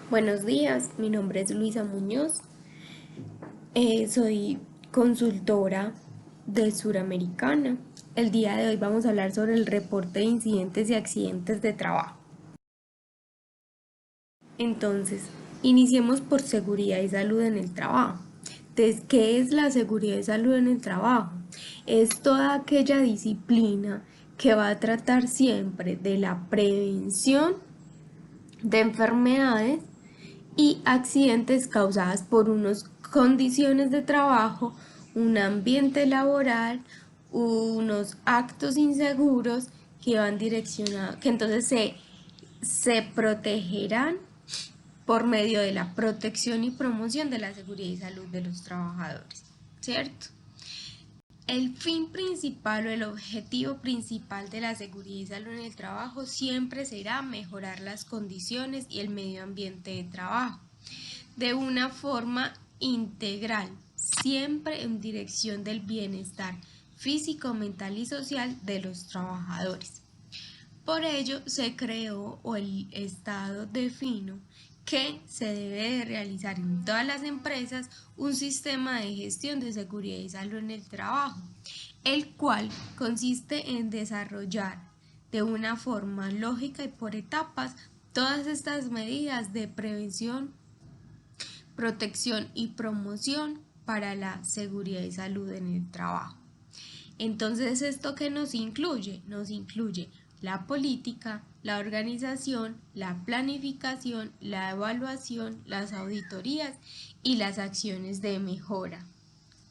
Buenos días, mi nombre es Luisa Muñoz, soy consultora de Suramericana. El día de hoy vamos a hablar sobre el reporte de incidentes y accidentes de trabajo. Entonces, iniciemos por seguridad y salud en el trabajo. Entonces, ¿qué es la seguridad y salud en el trabajo? Es toda aquella disciplina que va a tratar siempre de la prevención de enfermedades y accidentes causadas por unas condiciones de trabajo, un ambiente laboral, unos actos inseguros que van direccionados, que entonces se protegerán por medio de la protección y promoción de la seguridad y salud de los trabajadores, ¿cierto? El fin principal o el objetivo principal de la seguridad y salud en el trabajo siempre será mejorar las condiciones y el medio ambiente de trabajo de una forma integral, siempre en dirección del bienestar físico, mental y social de los trabajadores. Por ello se creó o el Estado definió que se debe de realizar en todas las empresas un sistema de gestión de seguridad y salud en el trabajo, el cual consiste en desarrollar de una forma lógica y por etapas todas estas medidas de prevención, protección y promoción para la seguridad y salud en el trabajo. Entonces, ¿esto qué nos incluye? Nos incluye la política, la organización, la planificación, la evaluación, las auditorías y las acciones de mejora,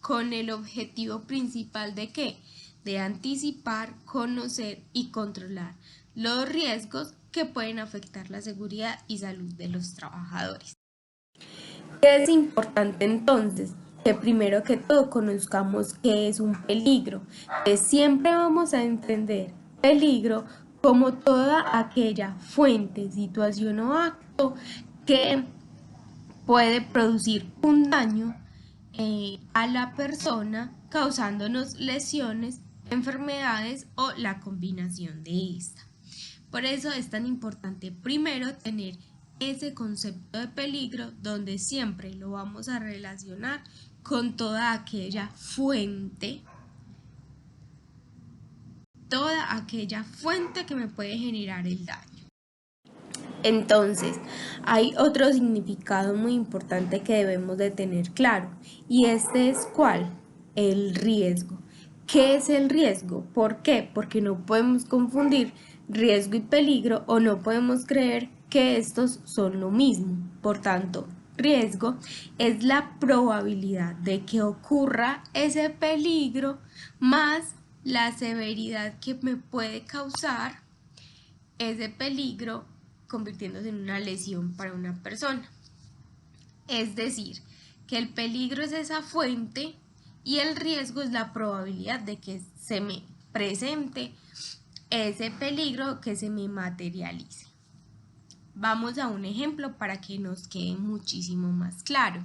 con el objetivo principal de ¿qué? De anticipar, conocer y controlar los riesgos que pueden afectar la seguridad y salud de los trabajadores. Es importante entonces que primero que todo conozcamos qué es un peligro, que siempre vamos a entender peligro como toda aquella fuente, situación o acto que puede producir un daño a la persona causándonos lesiones, enfermedades o la combinación de esta. Por eso es tan importante primero tener ese concepto de peligro donde siempre lo vamos a relacionar con toda aquella fuente que me puede generar el daño. Entonces, hay otro significado muy importante que debemos de tener claro, y este es ¿cuál? El riesgo. ¿Qué es el riesgo? ¿Por qué? Porque no podemos confundir riesgo y peligro o no podemos creer que estos son lo mismo. Por tanto, riesgo es la probabilidad de que ocurra ese peligro más la severidad que me puede causar ese peligro convirtiéndose en una lesión para una persona. Es decir, que el peligro es esa fuente y el riesgo es la probabilidad de que se me presente ese peligro, que se me materialice. Vamos a un ejemplo para que nos quede muchísimo más claro.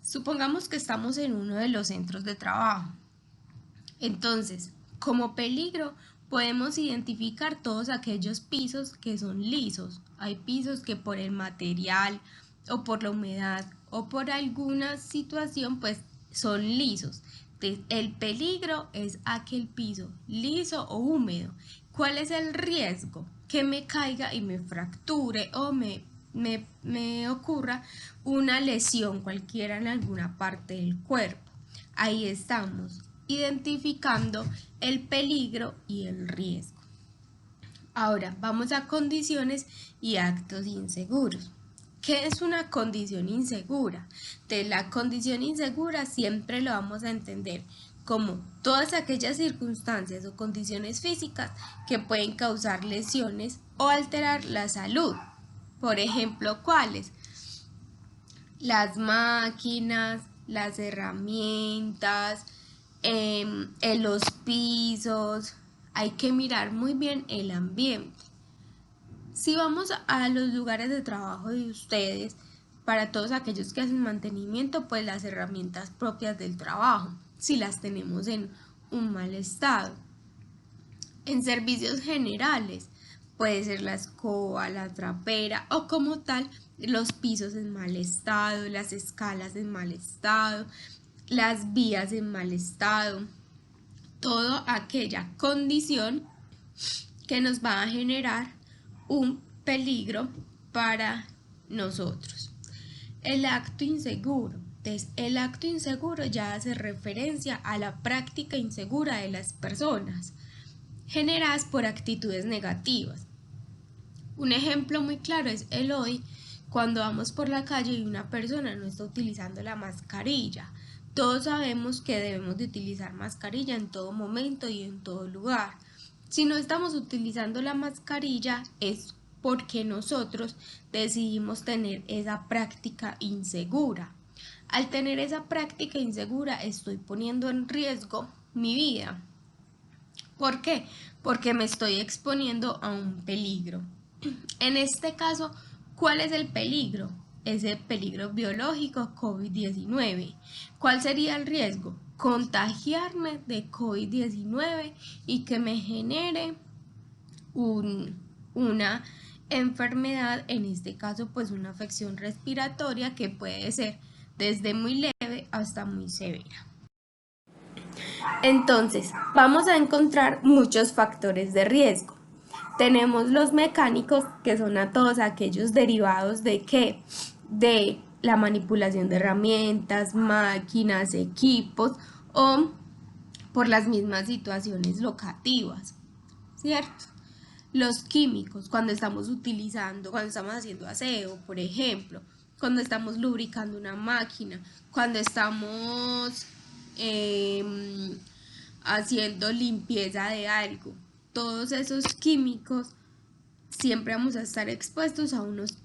Supongamos que estamos en uno de los centros de trabajo. Entonces, como peligro, podemos identificar todos aquellos pisos que son lisos. Hay pisos que por el material o por la humedad o por alguna situación pues son lisos. Entonces, el peligro es aquel piso liso o húmedo. ¿Cuál es el riesgo? Que me caiga y me fracture o me ocurra una lesión cualquiera en alguna parte del cuerpo. Ahí estamos identificando el peligro y el riesgo. Ahora vamos a condiciones y actos inseguros. ¿Qué es una condición insegura? De la condición insegura siempre lo vamos a entender como todas aquellas circunstancias o condiciones físicas que pueden causar lesiones o alterar la salud. Por ejemplo, ¿cuáles? Las máquinas, las herramientas, en los pisos. Hay que mirar muy bien el ambiente. Si vamos a los lugares de trabajo de ustedes, para todos aquellos que hacen mantenimiento, pues las herramientas propias del trabajo, si las tenemos en un mal estado. En servicios generales, puede ser la escoba, la trapera o como tal los pisos en mal estado, las escalas en mal estado, las vías en mal estado, toda aquella condición que nos va a generar un peligro para nosotros. El acto inseguro. Entonces, el acto inseguro ya hace referencia a la práctica insegura de las personas, generadas por actitudes negativas. Un ejemplo muy claro es el hoy, cuando vamos por la calle y una persona no está utilizando la mascarilla. Todos sabemos que debemos de utilizar mascarilla en todo momento y en todo lugar. Si no estamos utilizando la mascarilla es porque nosotros decidimos tener esa práctica insegura. Al tener esa práctica insegura estoy poniendo en riesgo mi vida. ¿Por qué? Porque me estoy exponiendo a un peligro. En este caso, ¿cuál es el peligro? Es el peligro biológico COVID-19. ¿Cuál sería el riesgo? Contagiarme de COVID-19 y que me genere una enfermedad, en este caso pues una afección respiratoria que puede ser desde muy leve hasta muy severa. Entonces, vamos a encontrar muchos factores de riesgo. Tenemos los mecánicos, que son a todos aquellos derivados de ¿qué? De la manipulación de herramientas, máquinas, equipos o por las mismas situaciones locativas, ¿cierto? Los químicos, cuando estamos haciendo aseo, por ejemplo, cuando estamos lubricando una máquina, cuando estamos haciendo limpieza de algo, todos esos químicos siempre vamos a estar expuestos a unos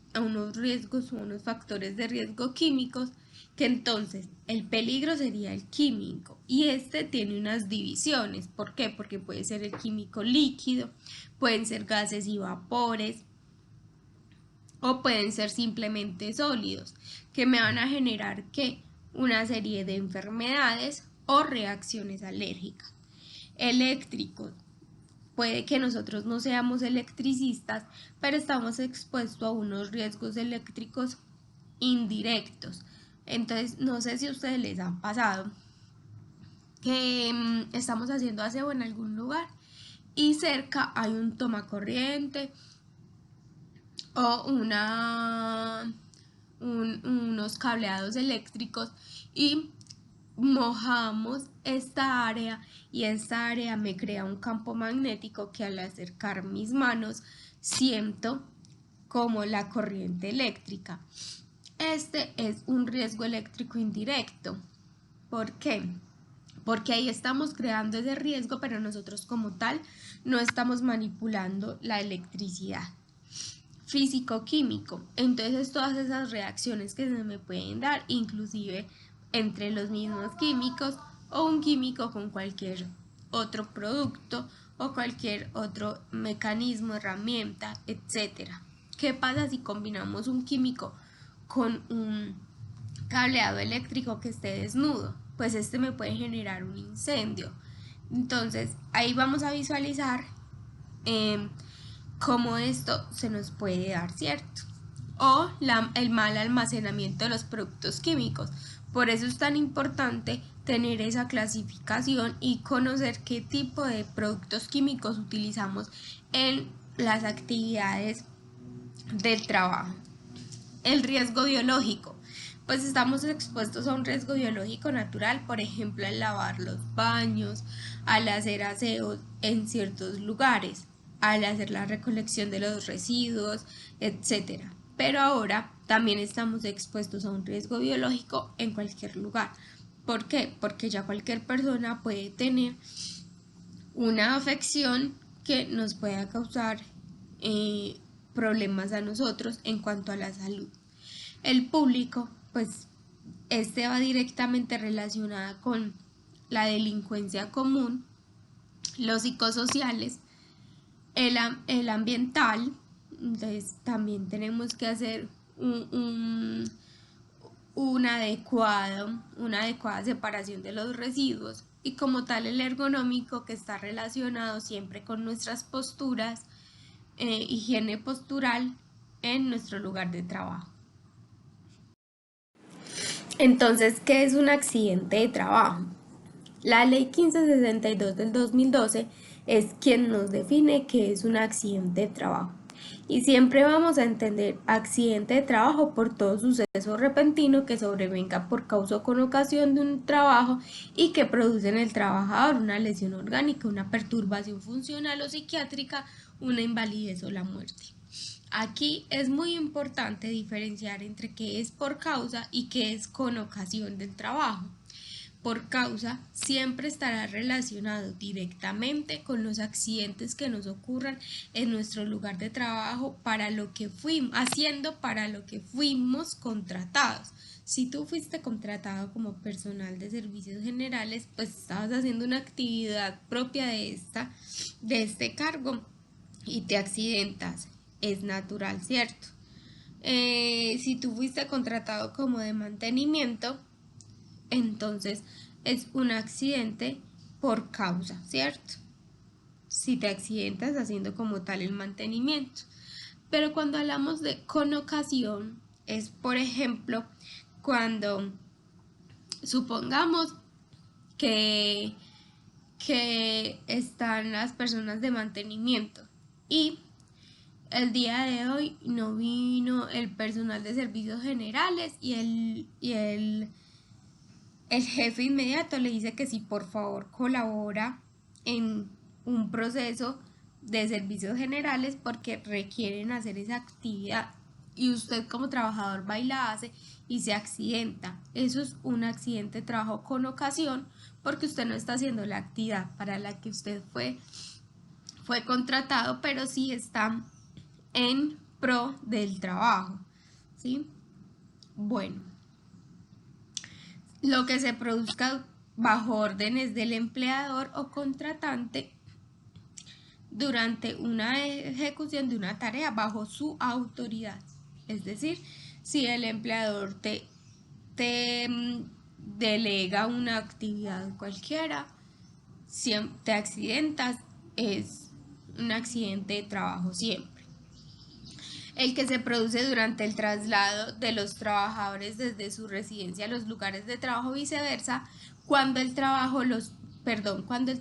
riesgos o unos factores de riesgo químicos, que entonces el peligro sería el químico y este tiene unas divisiones. ¿Por qué? Porque puede ser el químico líquido, pueden ser gases y vapores o pueden ser simplemente sólidos que me van a generar ¿qué? Una serie de enfermedades o reacciones alérgicas. Eléctricos. Puede que nosotros no seamos electricistas, pero estamos expuestos a unos riesgos eléctricos indirectos. Entonces, no sé si a ustedes les ha pasado que estamos haciendo aseo en algún lugar y cerca hay un tomacorriente o unos cableados eléctricos y mojamos esta área y esta área me crea un campo magnético que al acercar mis manos siento como la corriente eléctrica. Este es un riesgo eléctrico indirecto. ¿Por qué? Porque ahí estamos creando ese riesgo, pero nosotros como tal no estamos manipulando la electricidad. Físico-químico, entonces todas esas reacciones que se me pueden dar, inclusive entre los mismos químicos o un químico con cualquier otro producto o cualquier otro mecanismo, herramienta, etcétera. ¿Qué pasa si combinamos un químico con un cableado eléctrico que esté desnudo? Pues este me puede generar un incendio. Entonces ahí vamos a visualizar cómo esto se nos puede dar, ¿cierto? O el mal almacenamiento de los productos químicos. Por eso es tan importante tener esa clasificación y conocer qué tipo de productos químicos utilizamos en las actividades del trabajo. El riesgo biológico. Pues estamos expuestos a un riesgo biológico natural, por ejemplo, al lavar los baños, al hacer aseo en ciertos lugares, al hacer la recolección de los residuos, etcétera. Pero ahora también estamos expuestos a un riesgo biológico en cualquier lugar. ¿Por qué? Porque ya cualquier persona puede tener una afección que nos pueda causar problemas a nosotros en cuanto a la salud. El público, pues este va directamente relacionada con la delincuencia común, los psicosociales, el ambiental. Entonces también tenemos que hacer una adecuada separación de los residuos y como tal el ergonómico, que está relacionado siempre con nuestras posturas higiene postural en nuestro lugar de trabajo. Entonces, ¿qué es un accidente de trabajo? La ley 1562 del 2012 es quien nos define qué es un accidente de trabajo. Y siempre vamos a entender accidente de trabajo por todo suceso repentino que sobrevenga por causa o con ocasión de un trabajo y que produce en el trabajador una lesión orgánica, una perturbación funcional o psiquiátrica, una invalidez o la muerte. Aquí es muy importante diferenciar entre qué es por causa y qué es con ocasión del trabajo. Por causa siempre estará relacionado directamente con los accidentes que nos ocurran en nuestro lugar de trabajo para lo que fuimos contratados. Si tú fuiste contratado como personal de servicios generales, pues estabas haciendo una actividad propia de este cargo y te accidentas. Es natural, ¿cierto? Si tú fuiste contratado como de mantenimiento, entonces es un accidente por causa, ¿cierto? Si te accidentas haciendo como tal el mantenimiento. Pero cuando hablamos de con ocasión, es por ejemplo cuando supongamos que están las personas de mantenimiento y el día de hoy no vino el personal de servicios generales y el jefe inmediato le dice que si por favor colabora en un proceso de servicios generales porque requieren hacer esa actividad y usted como trabajador va y la hace y se accidenta. Eso es un accidente de trabajo con ocasión porque usted no está haciendo la actividad para la que usted fue contratado, pero sí está en pro del trabajo, ¿sí? Bueno, lo que se produzca bajo órdenes del empleador o contratante durante una ejecución de una tarea bajo su autoridad. Es decir, si el empleador te delega una actividad cualquiera, si te accidentas, es un accidente de trabajo siempre. El que se produce durante el traslado de los trabajadores desde su residencia a los lugares de trabajo, viceversa, cuando el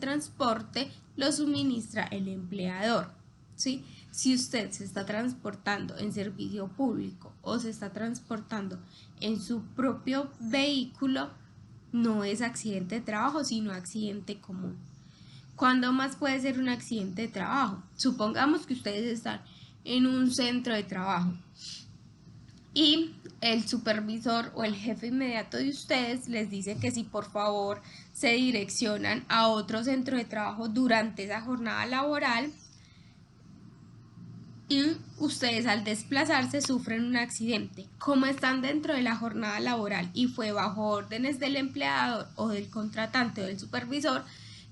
transporte lo suministra el empleador, ¿sí? Si usted se está transportando en servicio público o se está transportando en su propio vehículo, no es accidente de trabajo, sino accidente común. ¿Cuándo más puede ser un accidente de trabajo? Supongamos que ustedes están en un centro de trabajo y el supervisor o el jefe inmediato de ustedes les dice que si por favor se direccionan a otro centro de trabajo durante esa jornada laboral y ustedes al desplazarse sufren un accidente. Como están dentro de la jornada laboral y fue bajo órdenes del empleador o del contratante o del supervisor,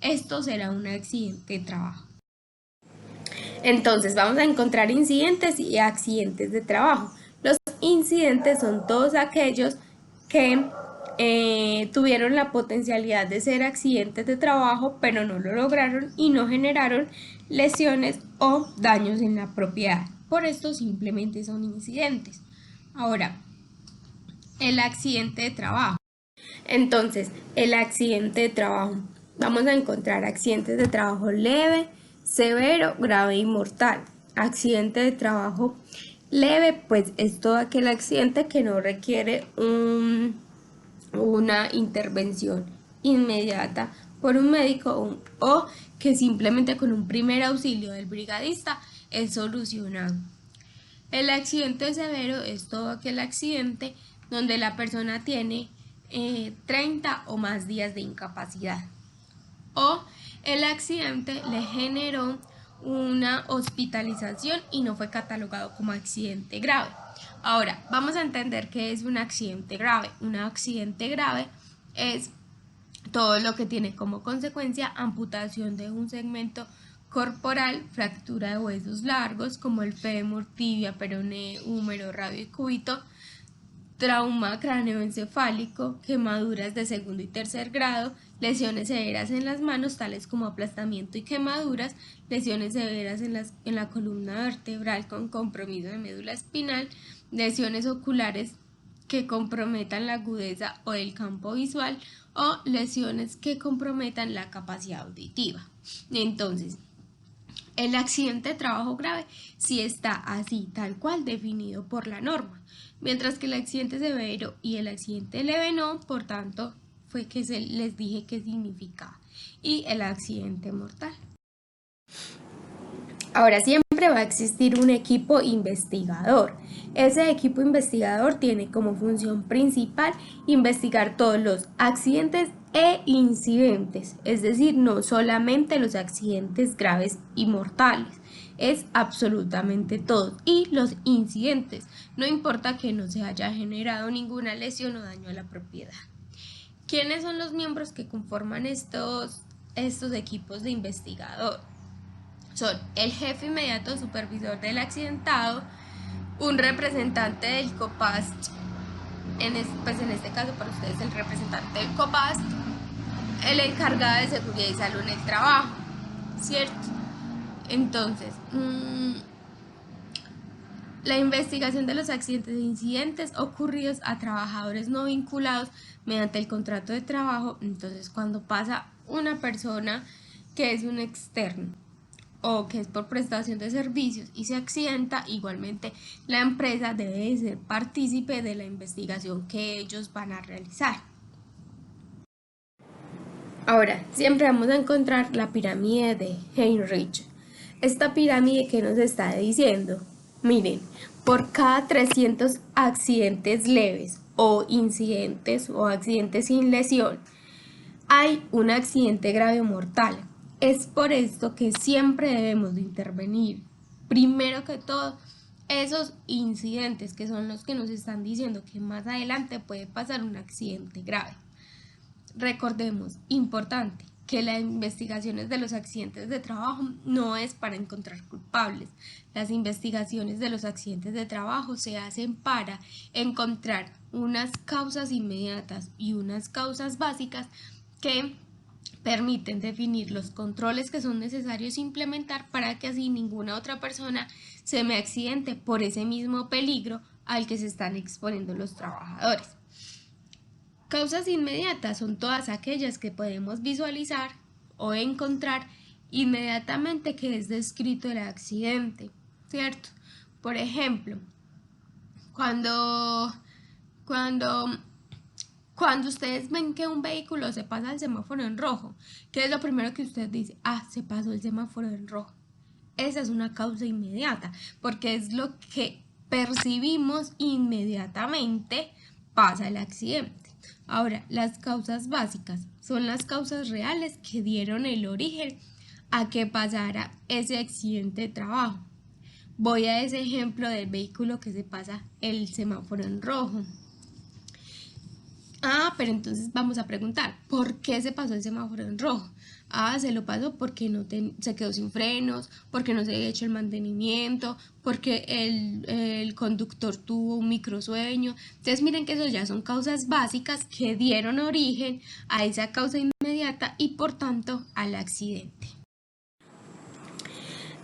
esto será un accidente de trabajo. Entonces vamos a encontrar incidentes y accidentes de trabajo. Los incidentes son todos aquellos que tuvieron la potencialidad de ser accidentes de trabajo, pero no lo lograron y no generaron lesiones o daños en la propiedad. Por esto simplemente son incidentes. Ahora, el accidente de trabajo. Entonces, el accidente de trabajo. Vamos a encontrar accidentes de trabajo leve, severo, grave y mortal. Accidente de trabajo leve, pues es todo aquel accidente que no requiere una intervención inmediata por un médico o que simplemente con un primer auxilio del brigadista es solucionado. El accidente severo es todo aquel accidente donde la persona tiene 30 o más días de incapacidad o el accidente le generó una hospitalización y no fue catalogado como accidente grave. Ahora, vamos a entender qué es un accidente grave. Un accidente grave es todo lo que tiene como consecuencia amputación de un segmento corporal, fractura de huesos largos como el fémur, tibia, peroné, húmero, radio y cúbito, trauma cráneoencefálico, quemaduras de segundo y tercer grado, lesiones severas en las manos, tales como aplastamiento y quemaduras, lesiones severas en la columna vertebral con compromiso de médula espinal, lesiones oculares que comprometan la agudeza o el campo visual, o lesiones que comprometan la capacidad auditiva. Entonces, el accidente de trabajo grave sí está así, tal cual definido por la norma, mientras que el accidente severo y el accidente leve no, por tanto, fue que les dije qué significaba. Y el accidente mortal. Ahora siempre va a existir un equipo investigador. Ese equipo investigador tiene como función principal investigar todos los accidentes e incidentes, es decir, no solamente los accidentes graves y mortales, es absolutamente todos. Y los incidentes, no importa que no se haya generado ninguna lesión o daño a la propiedad. ¿Quiénes son los miembros que conforman estos equipos de investigador? Son el jefe inmediato supervisor del accidentado, un representante del COPAST, en este caso para ustedes el representante del COPAST, el encargado de seguridad y salud en el trabajo, ¿cierto? Entonces, la investigación de los accidentes e incidentes ocurridos a trabajadores no vinculados mediante el contrato de trabajo. Entonces, cuando pasa una persona que es un externo o que es por prestación de servicios y se accidenta, igualmente la empresa debe ser partícipe de la investigación que ellos van a realizar. Ahora, siempre vamos a encontrar la pirámide de Heinrich. Esta pirámide, ¿qué nos está diciendo? Miren, por cada 300 accidentes leves o incidentes o accidentes sin lesión, hay un accidente grave o mortal. Es por esto que siempre debemos de intervenir, primero que todo, esos incidentes que son los que nos están diciendo que más adelante puede pasar un accidente grave. Recordemos, importante, que las investigaciones de los accidentes de trabajo no es para encontrar culpables. Las investigaciones de los accidentes de trabajo se hacen para encontrar unas causas inmediatas y unas causas básicas que permiten definir los controles que son necesarios implementar para que así ninguna otra persona se me accidente por ese mismo peligro al que se están exponiendo los trabajadores. Causas inmediatas son todas aquellas que podemos visualizar o encontrar inmediatamente que es descrito el accidente, ¿cierto? Por ejemplo, cuando ustedes ven que un vehículo se pasa el semáforo en rojo, ¿qué es lo primero que usted dice? Ah, se pasó el semáforo en rojo. Esa es una causa inmediata, porque es lo que percibimos inmediatamente pasa el accidente. Ahora, las causas básicas son las causas reales que dieron el origen a que pasara ese accidente de trabajo. Voy a ese ejemplo del vehículo que se pasa el semáforo en rojo. Ah, pero entonces vamos a preguntar, ¿por qué se pasó el semáforo en rojo? Ah, se lo pasó porque se quedó sin frenos, porque no se había hecho el mantenimiento, porque el conductor tuvo un microsueño. Entonces miren que eso ya son causas básicas que dieron origen a esa causa inmediata y por tanto al accidente.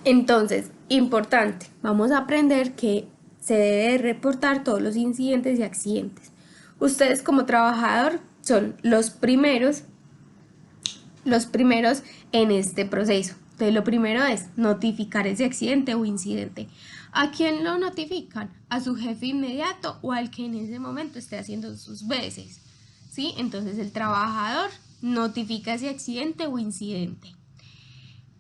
Entonces, importante, vamos a aprender que se debe reportar todos los incidentes y accidentes. Ustedes como trabajador son los primeros en este proceso. Entonces lo primero es notificar ese accidente o incidente. ¿A quién lo notifican? A su jefe inmediato o al que en ese momento esté haciendo sus veces, ¿sí? Entonces el trabajador notifica ese accidente o incidente.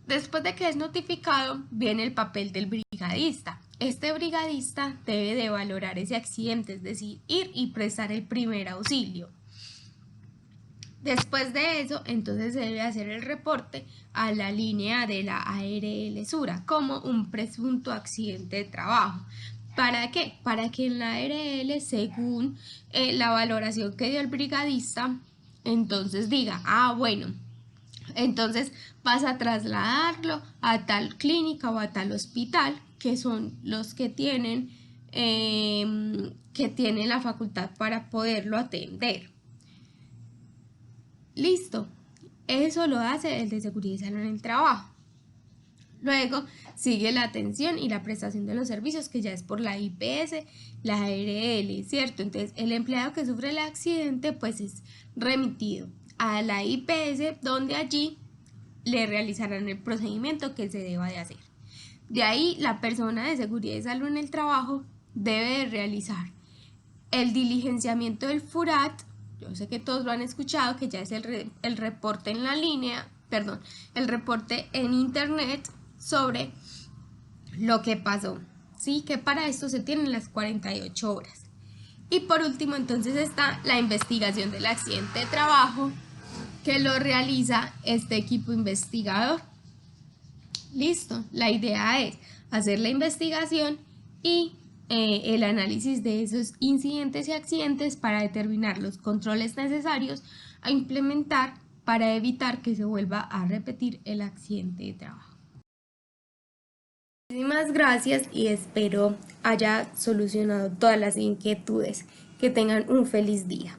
Después de que es notificado, viene el papel del brigadista. Este brigadista debe de valorar ese accidente, es decir, ir y prestar el primer auxilio. Después de eso, entonces se debe hacer el reporte a la línea de la ARL Sura como un presunto accidente de trabajo. ¿Para qué? Para que en la ARL, según la valoración que dio el brigadista, entonces diga, ah, bueno, entonces vas a trasladarlo a tal clínica o a tal hospital, que son los que tienen la facultad para poderlo atender. Listo. Eso lo hace el de seguridad y salud en el trabajo. Luego sigue la atención y la prestación de los servicios, que ya es por la IPS, la ARL, ¿cierto? Entonces, el empleado que sufre el accidente, pues es remitido a la IPS, donde allí le realizarán el procedimiento que se deba de hacer. De ahí, la persona de seguridad y salud en el trabajo debe de realizar el diligenciamiento del FURAT. Yo sé que todos lo han escuchado, que ya es el reporte en la línea, perdón, el reporte en internet sobre lo que pasó, ¿sí? Que para esto se tienen las 48 horas. Y por último, entonces está la investigación del accidente de trabajo, que lo realiza este equipo investigador. Listo, la idea es hacer la investigación y el análisis de esos incidentes y accidentes para determinar los controles necesarios a implementar para evitar que se vuelva a repetir el accidente de trabajo. Muchísimas gracias y espero haya solucionado todas las inquietudes. Que tengan un feliz día.